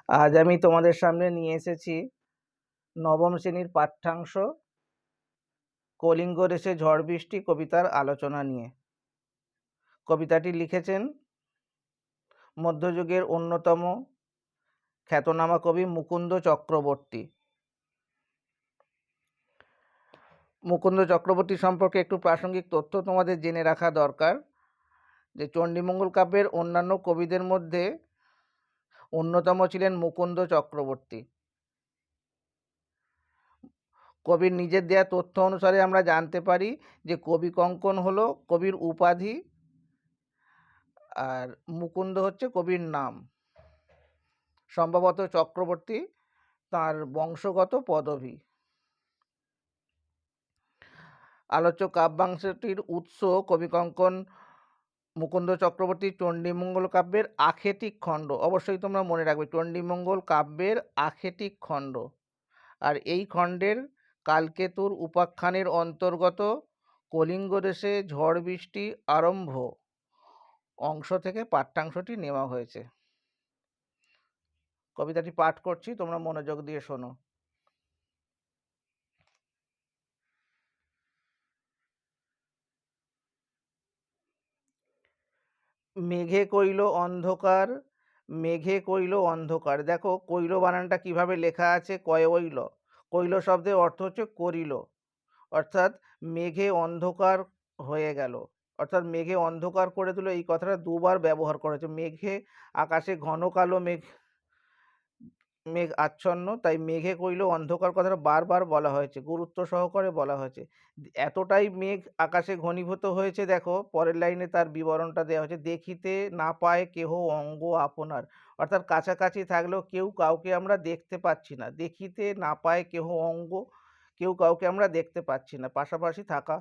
আজ আমি তোমাদের সামনে নিয়ে এসেছি নবম শ্রেণীর পাঠ্যাংশ কলিঙ্গ দেশে ঝড় বৃষ্টি কবিতার আলোচনা নিয়ে। কবিতাটি লিখেছেন মধ্যযুগের অন্যতম খ্যাতনামা কবি মুকুন্দ চক্রবর্তী। মুকুন্দ চক্রবর্তী সম্পর্কে একটু প্রাসঙ্গিক তথ্য তোমাদের জেনে রাখা দরকার, যে চণ্ডীমঙ্গল কাব্যের অন্যান্য কবিদের মধ্যে অন্যতম ছিলেন মুকুন্দ চক্রবর্তী। কবির নিজের দেয়া তথ্য অনুসারে আমরা জানতে পারি যে কবি কঙ্কন হলো কবির উপাধি, আর মুকুন্দ হচ্ছে কবির নাম। সম্ভবত চক্রবর্তী তার বংশগত পদবী। আলোচ্য কাব্যাংশটির উৎস কবি কঙ্কন মুকুন্দ চক্রবর্তীর চণ্ডীমঙ্গল কাব্যের আখেটিক খণ্ড। অবশ্যই তোমরা মনে রাখবে, চণ্ডীমঙ্গল কাব্যের আখেটিক খণ্ড। আর এই খণ্ডের কালকেতুর উপাখ্যানের অন্তর্গত কলিঙ্গ দেশে ঝড় বৃষ্টি আরম্ভ অংশ থেকে পাঠ্যাংশটি নেওয়া হয়েছে। কবিতাটি পাঠ করছি, তোমরা মনোযোগ দিয়ে শোনো। মেঘে কইল অন্ধকার, মেঘে কইল অন্ধকার। দেখো কইল বানানটা কিভাবে লেখা আছে, কয়ইল। কইল শব্দের অর্থ হচ্ছে করিল, অর্থাৎ মেঘে অন্ধকার হয়ে গেল, অর্থাৎ মেঘে অন্ধকার করে দিল। এই কথাটা দুবার ব্যবহার করেছে। মেঘে আকাশে ঘন কালো মেঘ আচ্ছন্ন, তাই মেঘে কইল অন্ধকার কথাটা বারবার বলা হয়েছে, গুরুত্ব সহকারে বলা হয়েছে। এতটাই মেঘ আকাশে ঘনীভূত হয়েছে, দেখো পরের লাইনে তার বিবরণটা দেওয়া হয়েছে, দেখিতে না পায় কেহ অঙ্গ আপনার। অর্থাৎ কাছাকাছি থাকলেও কেউ কাউকে আমরা দেখতে পাচ্ছি না। দেখিতে না পায় কেহ অঙ্গ, কেউ কাউকে আমরা দেখতে পাচ্ছি না পাশাপাশি থাকা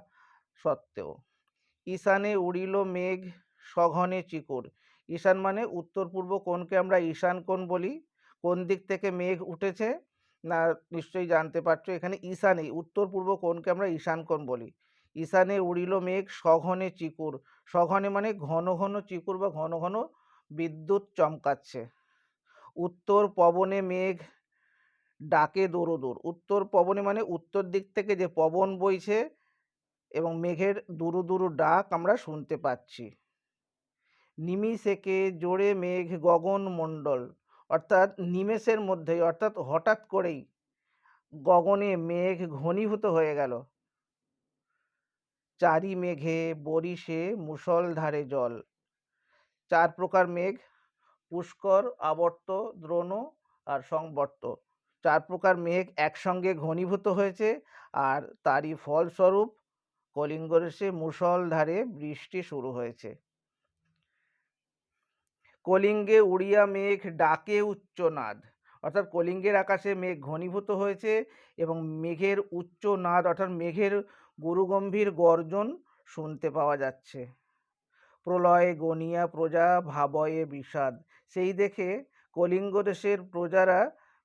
সত্ত্বেও। ঈশানে উড়িল মেঘ সঘনে চিকুর। ঈশান মানে উত্তর পূর্ব কোণকে আমরা ঈশান কোণ বলি। কোন দিক থেকে মেঘ উঠেছে না নিশ্চয়ই জানতে পারছো, এখানে ঈশানে উত্তর পূর্ব কোণকে আমরা ঈশান কোণ বলি। ঈশানে উড়িল মেঘ সঘনে চিকুর। সঘনে মানে ঘন ঘন চিকুর বা ঘন ঘন বিদ্যুৎ চমকাচ্ছে। উত্তর পবনে মেঘ ডাকে দূর। উত্তর পবনে মানে উত্তর দিক থেকে যে পবন বইছে এবং মেঘের দুরু ডাক আমরা শুনতে পাচ্ছি। নিমিষেকে জোরে মেঘ গগন মণ্ডল, অর্থাৎ নিমেষের মধ্যেই, অর্থাৎ হঠাৎ করেই গগনে মেঘ ঘনীভূত হয়ে গেল। চারি মেঘে বরিশে মুষলধারে জল। চার প্রকার মেঘ, পুষ্কর, আবর্ত, দ্রোণ আর সংবর্ত। চার প্রকার মেঘ একসঙ্গে ঘনীভূত হয়েছে, আর তারই ফলস্বরূপ কলিঙ্গ দেশে মুষলধারে বৃষ্টি শুরু হয়েছে। কলিঙ্গে উড়িয়া মেঘ ডাকে উচ্চনাদ, অর্থাৎ কলিঙ্গের আকাশে মেঘ ঘনীভূত হয়েছে এবং মেঘের উচ্চ নাদ, অর্থাৎ মেঘের গুরুগম্ভীর গর্জন শুনতে পাওয়া যাচ্ছে। প্রলয় গনিয়া প্রজা ভাবয়ে বিষাদ, সেই দেখে কলিঙ্গ দেশের প্রজারা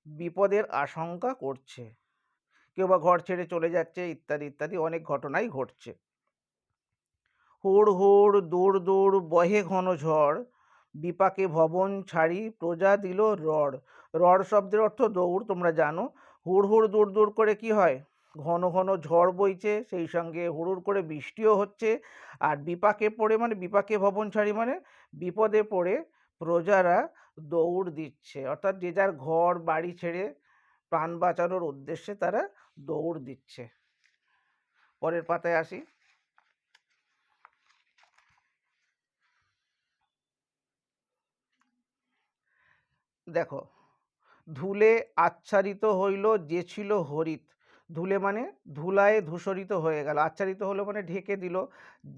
বিপদের আশঙ্কা করছে। কেউ বা ঘর ছেড়ে চলে যাচ্ছে, ইত্যাদি ইত্যাদি অনেক ঘটনাই ঘটছে। হুড় হুড় দূর বহে ঘন ঝড়, বিপাকে ভবন ছাড়ি প্রজা দিল রড়। রড় শব্দের অর্থ দৌড়, তোমরা জানো। হুড় হুড় দূর করে কি হয়, ঘন ঘন ঝড় বইছে, সেই সঙ্গে হুড়ুর করে বৃষ্টিও হচ্ছে। আর বিপাকে পড়ে মানে বিপাকে ভবন ছাড়ি মানে বিপদে পড়ে প্রজারা দৌড় দিচ্ছে, অর্থাৎ যে যার ঘর বাড়ি ছেড়ে প্রাণ বাঁচানোর উদ্দেশ্যে তারা দৌড় দিচ্ছে। পরের পাতায় আসি। দেখো, ধুলে আচ্ছাদিত হইল যে ছিল হরিত। ধুলে মানে ধুলায় ধূসরিত হয়ে গেল, আচ্ছাদিত হলো মানে ঢেকে দিল।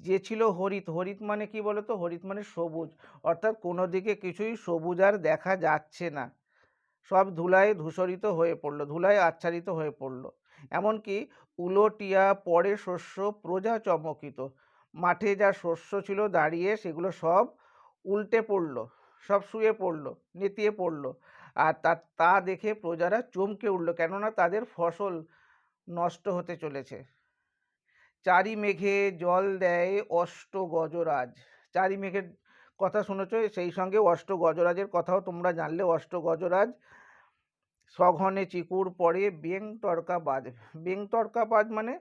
যে ছিল হরিত, হরিত মানে কি বলতো, হরিত মানে সবুজ, অর্থাৎ কোনো দিকে কিছুই সবুজ আর দেখা যাচ্ছে না, সব ধুলায় ধূসরিত হয়ে পড়লো, ধুলায় আচ্ছাদিত হয়ে পড়লো। এমনকি উলটিয়া পরে শস্য প্রজা চমকিত, মাঠে যা শস্য ছিল দাঁড়িয়ে সেগুলো সব উল্টে পড়লো, সব শুয়ে পড়লো, নেতিয়ে পড়লো। আর তা দেখে প্রজারা চমকে উঠল, কেননা তাদের ফসল নষ্ট হতে চলেছে। চারি মেঘে জল দেয় অষ্ট গজরাজ। চারি মেঘের কথা শুনেছ, সেই সঙ্গে অষ্টগজরাজের কথাও তোমরা জানলে। অষ্টগজরাজ সঘনে চিকুর পড়ে বেং তড়কা বাজ। বেং তড়কা বাজ মানে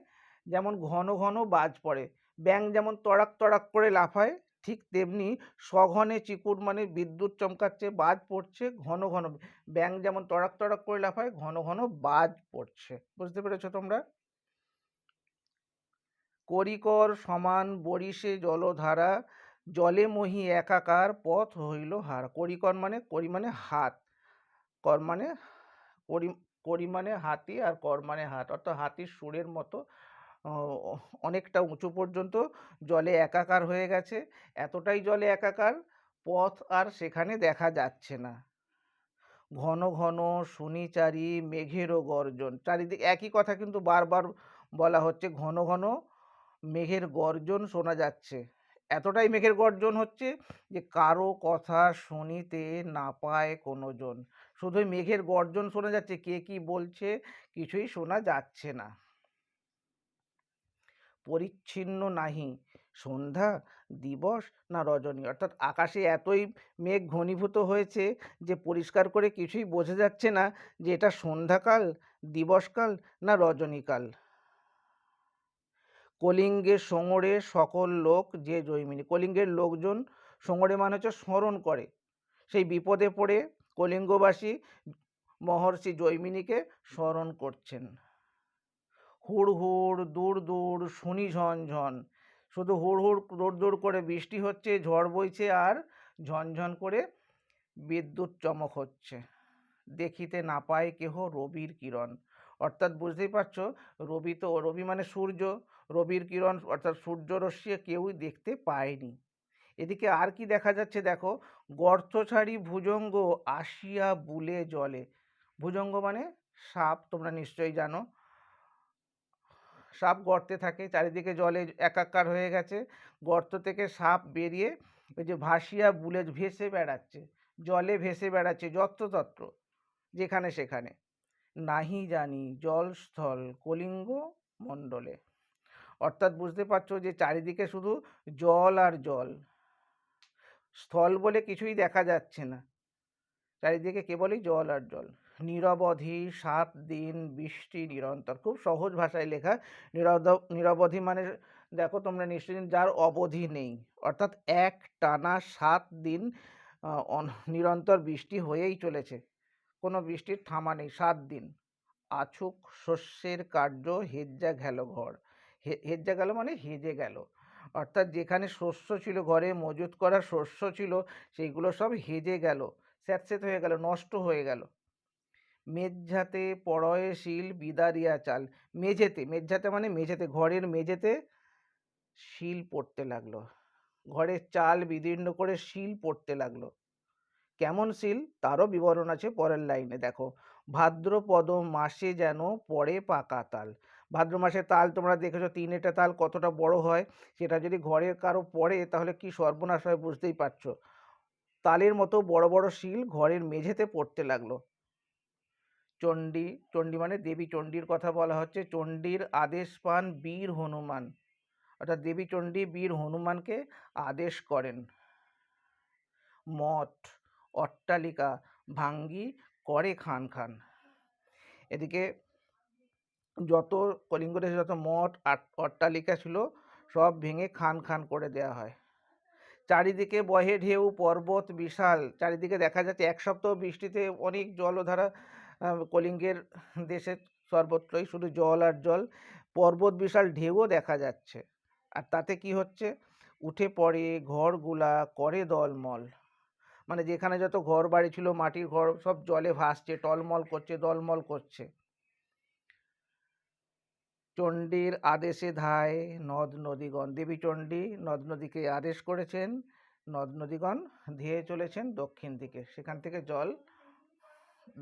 যেমন ঘন ঘন বাজ পড়ে, ব্যাং যেমন তড়াক তড়াক করে লাফায়, ঠিক তেমনি সঘনে চিকুর মানে বিদ্যুৎ চমকাচ্ছে, বাজ পড়ছে ঘন ঘন। ব্যাং যেমন তড়াক তড়াক করে লাফায়, ঘন ঘন বাজ পড়ছে। বুঝতে পেরেছো তোমরা? করিকর সমান বরিশে জলধারা, জলে মহি একাকার পথ হইল হার। করিকর মানে, করি মানে হাত, কর মানে করি, করি মানে হাতি, আর কর মানে হাত, অর্থাৎ হাতির সুরের মতো অনেকটা উঁচু পর্যন্ত জলে একাকার হয়ে গেছে। এতটাই জলে একাকার, পথ আর সেখানে দেখা যাচ্ছে না। ঘন ঘন শুনি চারি মেঘেরও গর্জন। চারিদিকে একই কথা কিন্তু বারবার বলা হচ্ছে, ঘন ঘন মেঘের গর্জন শোনা যাচ্ছে। এতটাই মেঘের গর্জন হচ্ছে যে কারো কথা শুনিতে না পায় কোনো জন। শুধুই মেঘের গর্জন শোনা যাচ্ছে, কে কি বলছে কিছুই শোনা যাচ্ছে না। পরিচ্ছিন্ন নাহি সন্ধ্যা দিবস না রজনী, অর্থাৎ আকাশে এতই মেঘ ঘনীভূত হয়েছে যে পরিষ্কার করে কিছুই বোঝা যাচ্ছে না যে এটা সন্ধ্যাকাল, দিবসকাল না রজনীকাল। কলিঙ্গের সোঙরে সকল লোক যে জৈমিনী। কলিঙ্গের লোকজন, সোঙরে মানে হচ্ছে স্মরণ করে, সেই বিপদে পড়ে কলিঙ্গবাসী মহর্ষি জৈমিনীকে স্মরণ করছেন। হুড় হুড় দূর দূর শুনি ঝনঝন, শুধু হুড় হুড় দূর দূর করে বৃষ্টি হচ্ছে, ঝড় বইছে, আর ঝনঝন করে বিদ্যুৎ চমক হচ্ছে। দেখিতে না পায় কেহ রবির কিরণ, অর্থাৎ বুঝতেই পারছো, রবি তো, রবি মানে সূর্য, রবির কিরণ অর্থাৎ সূর্যরশ্মি কেউই দেখতে পায়নি। এদিকে আর কি দেখা যাচ্ছে দেখো, গর্ত ছাড়ি ভুজঙ্গ আসিয়া বুলে জলে। ভুজঙ্গ মানে সাপ, তোমরা নিশ্চয়ই জানো। সাপ গর্তে থাকে, চারিদিকে জলে একাকার হয়ে গেছে, গর্ত থেকে সাপ বেরিয়ে ওই যে ভাসিয়া বুলে ভেসে বেড়াচ্ছে, জলে ভেসে বেড়াচ্ছে যত্রতত্র, যেখানে সেখানে। নাহি জানি জলস্থল কলিঙ্গ মণ্ডলে, অর্থাৎ বুঝতে পারছো যে চারিদিকে শুধু জল আর জল, স্থল বলে কিছুই দেখা যাচ্ছে না, চারিদিকে কেবলই জল আর জল। নিরবধি 7 দিন বৃষ্টি নিরন্তর, খুব সহজ ভাষায় লেখা। নিরবধি মানে দেখো তোমরা নিশ্চয়ই, যার অবধি নেই, অর্থাৎ এক টানা 7 দিন নিরন্তর বৃষ্টি হয়েই চলেছে, কোনো বৃষ্টির থামা নেই 7 দিন। আছুক শস্যের কার্য হেজ্জা গেল ঘর। হেজ্জা গেল মানে হেজে গেল, অর্থাৎ যেখানে শস্য ছিল, ঘরে মজুত করা শস্য ছিল, সেইগুলো সব হেজে গেল, স্যাঁতসেঁত হয়ে গেল, নষ্ট হয়ে গেল। মেঝাতে পড়য়ে শিল বিদারিয়া চাল। মেঝেতে, মেঝাতে মানে মেঝেতে, ঘরের মেঝেতে শিল পড়তে লাগলো, ঘরের চাল বিদীর্ণ করে শিল পড়তে লাগলো। কেমন শিল তারও বিবরণ আছে পরের লাইনে, দেখো। ভাদ্রপদ মাসে যেন পড়ে পাকা তাল। ভাদ্র মাসে তাল তোমরা দেখেছো, 3 তাল কতটা বড় হয়, সেটা যদি ঘরের কারো পড়ে তাহলে কি সর্বনাশ হয় বুঝতেই পারছো। তালের মতো বড় বড় শিল ঘরের মেঝেতে পড়তে লাগলো। চণ্ডী, চণ্ডী মানে দেবী চণ্ডীর কথা বলা হচ্ছে। চণ্ডীর আদেশ পান বীর হনুমান, অর্থাৎ দেবী চণ্ডী বীর হনুমানকে আদেশ করেন। মঠ অট্টালিকা ভাঙ্গি করে খান খান। এদিকে যত কলিঙ্গ দেশে যত মঠ অট্টালিকা ছিল সব ভেঙে খান খান করে দেওয়া হয়। চারিদিকে বহে ঢেউ পর্বত বিশাল, চারিদিকে দেখা যাচ্ছে 1 সপ্তাহ বৃষ্টিতে অনেক জলধারা, কলিঙ্গের দেশে সর্বত্রই শুধু জল আর জল, পর্বত বিশাল ঢেউও দেখা যাচ্ছে। আর তাতে কি হচ্ছে, উঠে পড়ে ঘরগুলা করে দলমল, মানে যেখানে যত ঘর বাড়ি ছিল, মাটির ঘর, সব জলে ভাসছে, টলমল করছে, দলমল করছে। চণ্ডীর আদেশে ধায় নদ নদীগণ, দেবী চণ্ডী নদ নদীকে আদেশ করেছেন, নদ নদীগণ ধেয়ে চলেছেন দক্ষিণ দিকে, সেখান থেকে জল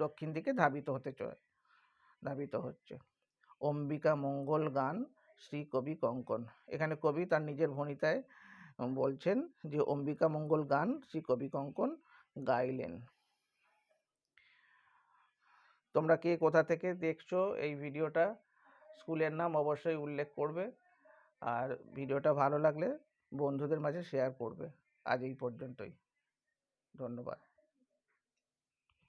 দক্ষিণ দিকে ধাবিত হচ্ছে। অম্বিকা মঙ্গল গান শ্রী কবি কঙ্কন, এখানে কবি তার নিজের ভণিতায় বলছেন যে অম্বিকা মঙ্গল গান শ্রী কবি কঙ্কন গাইলেন। তোমরা কে কোথা থেকে দেখছো এই ভিডিওটা, স্কুলের নাম অবশ্যই উল্লেখ করবে, আর ভিডিওটা ভালো লাগলে বন্ধুদের মাঝে শেয়ার করবে। আজ এই পর্যন্তই। ধন্যবাদ।